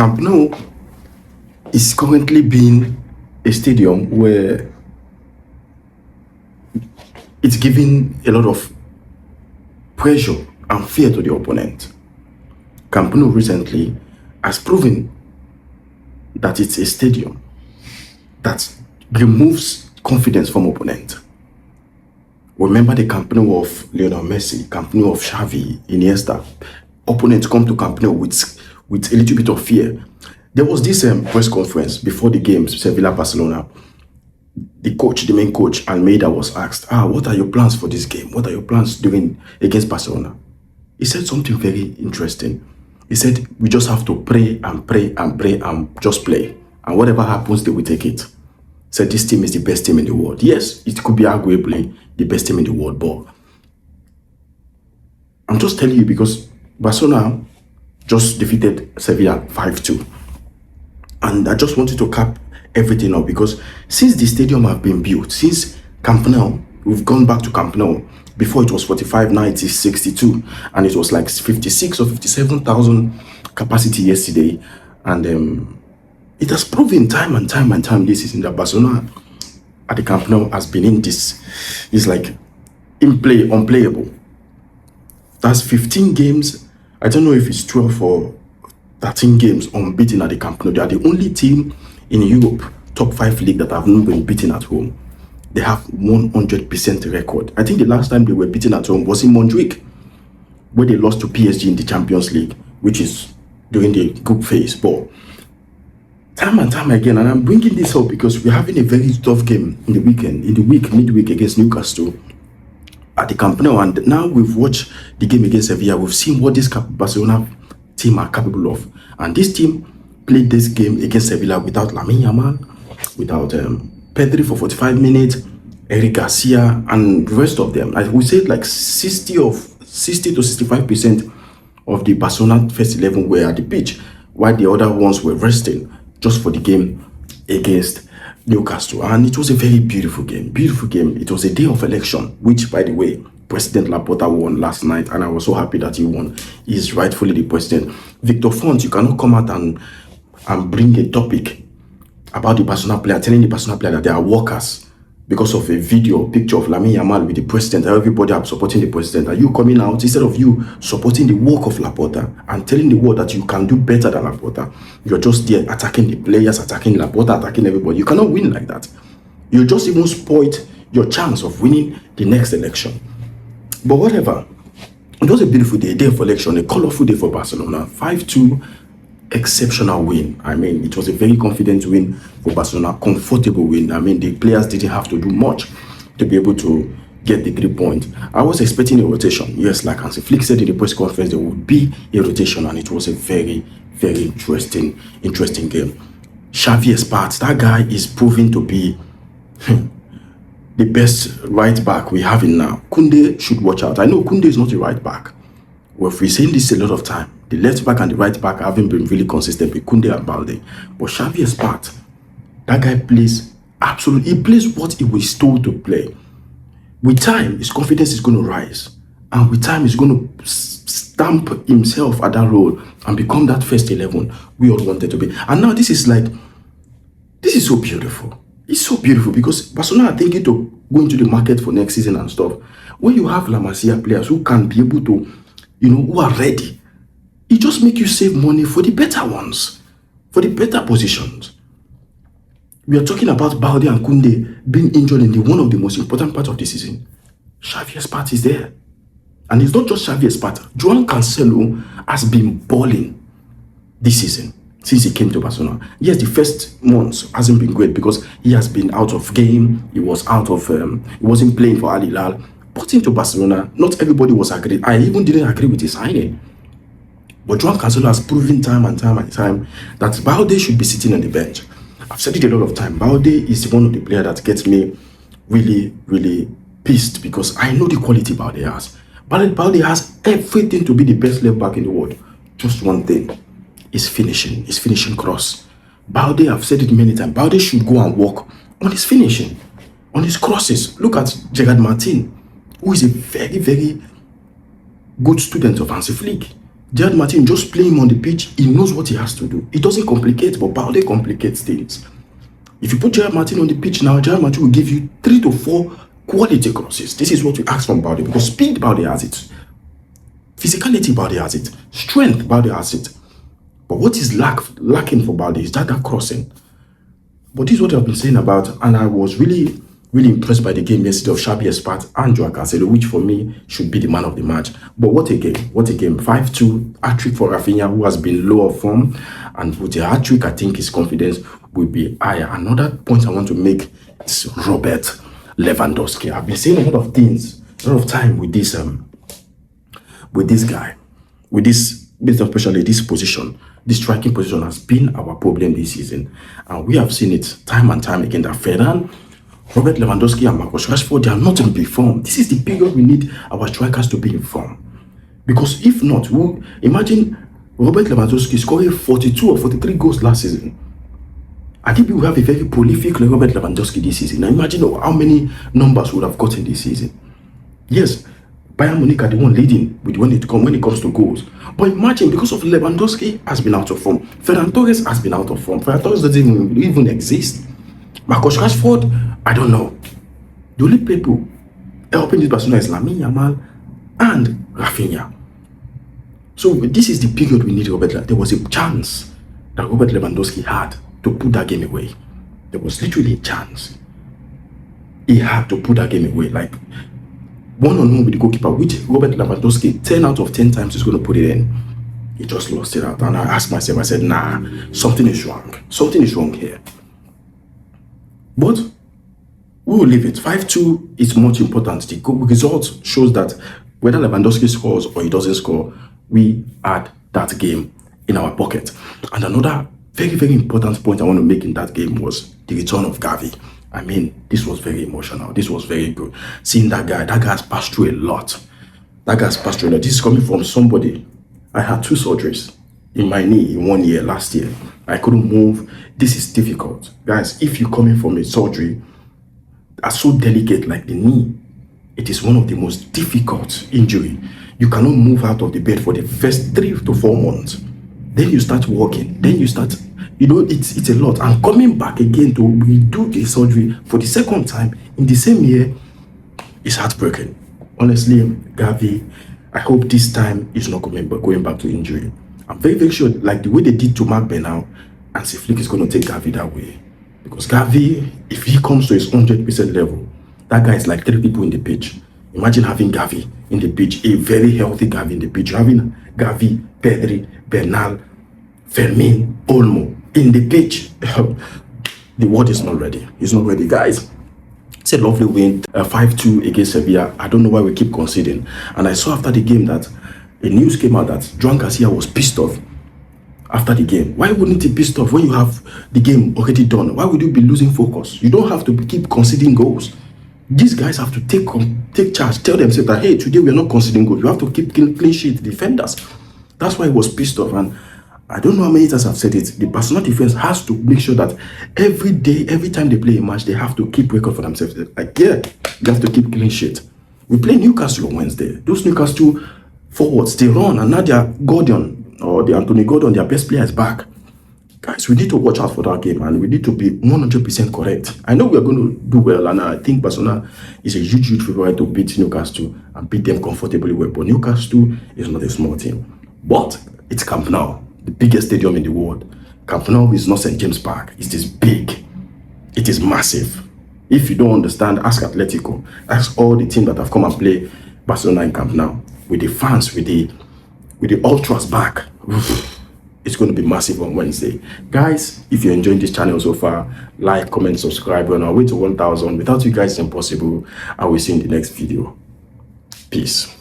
Camp Nou is currently being a stadium where it's giving a lot of pressure and fear to the opponent. Camp Nou recently has proven that it's a stadium that removes confidence from opponent. Remember the Camp Nou of Lionel Messi, Camp Nou of Xavi, Iniesta. Opponents come to Camp Nou with a little bit of fear. There was this press conference before the games, Sevilla Barcelona. The main coach, Almeida, was asked, what are your plans for this game? What are your plans doing against Barcelona? He said something very interesting. He said, we just have to pray and pray and pray and just play. And whatever happens, they will take it. He said, this team is the best team in the world. Yes, it could be arguably the best team in the world, but I'm just telling you because Barcelona just defeated Sevilla 5-2. And I just wanted to cap everything up because since the stadium have been built, since Camp Nou, we've gone back to Camp Nou. Before it was 45, now it is 62, and it was like 56 or 57,000 capacity yesterday. And it has proven time and time and time this season that Barcelona at the Camp Nou has been in this, is like unplayable. That's 15 games. I don't know if it's 12 or 13 games unbeaten at the Camp Nou. They are the only team in Europe, top 5 league, that have not been beaten at home. They have 100% record. I think the last time they were beaten at home was in Montjuic, where they lost to PSG in the Champions League, which is during the group phase. But time and time again, and I'm bringing this up because we're having a very tough game in the midweek against Newcastle at the Camp Nou. And now we've watched the game against Sevilla. We've seen what this Barcelona team are capable of. And this team played this game against Sevilla without Lamine Yamal, without Pedri for 45 minutes, Eric Garcia, and the rest of them. I would say like 60 to 65% of the Barcelona first 11 were at the pitch, while the other ones were resting just for the game against Newcastle. And it was a very beautiful game. It was a day of election, which, by the way, President Laporta won last night, and I was so happy that he won. He is rightfully the president. Victor Font, you cannot come out and bring a topic about the Barcelona player, telling the Barcelona player that they are workers because of a picture of Lamine Yamal with the president. Everybody are supporting the president. Are you coming out instead of you supporting the work of Laporta and telling the world that you can do better than Laporta? You're just there attacking the players, attacking Laporta, attacking everybody. You cannot win like that. You just even spoiled your chance of winning the next election. But whatever, it was a beautiful day, a day of election, a colorful day for Barcelona. 5-2. Exceptional win. I mean, it was a very confident win for Barcelona, comfortable win. I mean, the players didn't have to do much to be able to get the 3 points. I was expecting a rotation. Yes, like Hansi Flick said in the press conference, there would be a rotation, and it was a very, very interesting game. Xavi Esparza, that guy is proving to be the best right back we have in now. Koundé should watch out. I know Koundé is not a right back. We've been saying this a lot of time. The left back and the right back haven't been really consistent with Koundé and Balde. But Xavi Esparza, that guy plays absolutely. He plays what he was told to play. With time, his confidence is going to rise. And with time, he's going to stamp himself at that role and become that first 11 we all wanted to be. And now this is so beautiful. It's so beautiful because Barcelona are thinking to go into the market for next season and stuff. When you have La Masia players who can be able to, who are ready, it just makes you save money for the better ones, for the better positions. We are talking about Balde and Koundé being injured in one of the most important parts of the season. Xavi Esparza is there. And it's not just Xavi Esparza. Joan Cancelo has been balling this season since he came to Barcelona. Yes, the first months hasn't been great because he has been out of game. He was he wasn't playing for Al Hilal. But into Barcelona, not everybody was agreed. I even didn't agree with his signing. But Joan Cancelo has proven time and time that Balde should be sitting on the bench. I've said it a lot of time. Balde is one of the players that gets me really, really pissed because I know the quality Balde has. Balde has everything to be the best left back in the world. Just one thing, is finishing. His finishing cross. Balde, I've said it many times, Balde should go and work on his finishing, on his crosses. Look at Gerard Martin, who is a very, very good student of Hansi Flick. Gerard Martin, just play him on the pitch. He knows what he has to do. It doesn't complicate, but Balde complicates things. If you put Gerard Martin on the pitch now, Gerard Martin will give you 3 to 4 quality crosses. This is what we ask from Balde, because speed Balde has it. Physicality Balde has it. Strength Balde has it. But what is lacking for Balde is that crossing. But this is what I've been saying about, and I was really impressed by the game yesterday of Xabi Espat and Joao Cancelo, which for me should be the man of the match. But what a game, 5-2, hat-trick for Raphinha, who has been low of form, and with a hat-trick, I think his confidence will be higher. Another point I want to make is Robert Lewandowski. I've been saying a lot of things, a lot of time with this guy, with this, especially this position. This striking position has been our problem this season, and we have seen it time and time again that Ferran, Robert Lewandowski and Marcus Rashford, they are not in form. This is the period we need our strikers to be in form. Because if not, imagine Robert Lewandowski scoring 42 or 43 goals last season. I think we will have a very prolific Robert Lewandowski this season. Now imagine how many numbers we would have gotten this season. Yes, Bayern Munich are the one leading with when it comes to goals. But imagine, because of Lewandowski has been out of form, Ferran Torres has been out of form. Ferran Torres doesn't even exist. Marcus Rashford, I don't know. The only people helping this Barcelona is Lamine Yamal and Raphinha. So this is the period we need Robert. There was a chance that Robert Lewandowski had to put that game away. There was literally a chance. He had to put that game away. Like one-on-one with the goalkeeper, which Robert Lewandowski 10 out of 10 times is going to put it in. He just lost it out. And I asked myself, I said, nah, something is wrong. Something is wrong here. But we will leave it. 5-2 is much important. The result shows that whether Lewandowski scores or he doesn't score, we had that game in our pocket. And another very, very important point I want to make in that game was the return of Gavi. I mean, this was very emotional. This was very good. Seeing that guy has passed through a lot. This is coming from somebody. I had 2 surgeries in my knee in 1 year last year. I couldn't move. This is difficult. Guys, if you're coming from a surgery that's so delicate like the knee, it is one of the most difficult injury. You cannot move out of the bed for the first 3 to 4 months. Then you start walking. Then you start, it's a lot. And coming back again to redo the surgery for the second time in the same year is heartbreaking. Honestly, Gavi, I hope this time is not going back to injury. I'm very, very sure, like the way they did to Mark Bernal, and Flick is going to take Gavi that way. Because Gavi, if he comes to his 100% level, that guy is like 3 people in the pitch. Imagine having Gavi in the pitch, a very healthy Gavi in the pitch. Having Gavi, Pedri, Bernal, Fermin, Olmo in the pitch. The world is not ready. It's not ready, guys. It's a lovely win, 5-2 against Sevilla. I don't know why we keep conceding. And I saw after the game that a news came out that Joan Garcia was pissed off after the game. Why wouldn't he be pissed off when you have the game already done? Why would you be losing focus? You don't have to keep conceding goals. These guys have to take charge, tell themselves that, hey, today we are not conceding goals. You have to keep clean sheet defenders. That's why he was pissed off. And I don't know how many times I've said it. The Barcelona defense has to make sure that every day, every time they play a match, they have to keep record for themselves. Like, yeah, you have to keep clean sheet. We play Newcastle on Wednesday. Those Newcastle forwards, they run, and now their Gordon, or the Anthony Gordon, their best player, is back. Guys, we need to watch out for that game, and we need to be 100% correct. I know we're going to do well, and I think Barcelona is a huge favorite to beat Newcastle and beat them comfortably well. But Newcastle is not a small team. But it's Camp Nou, the biggest stadium in the world. Camp Nou is not St. James Park. It is big. It is massive. If you don't understand, ask Atletico. Ask all the teams that have come and play Barcelona in Camp Nou. With the fans, with the ultras back. It's going to be massive on Wednesday. Guys, if you're enjoying this channel so far, like, comment, subscribe. We're on our way to 1,000. Without you guys, it's impossible. I will see you in the next video. Peace.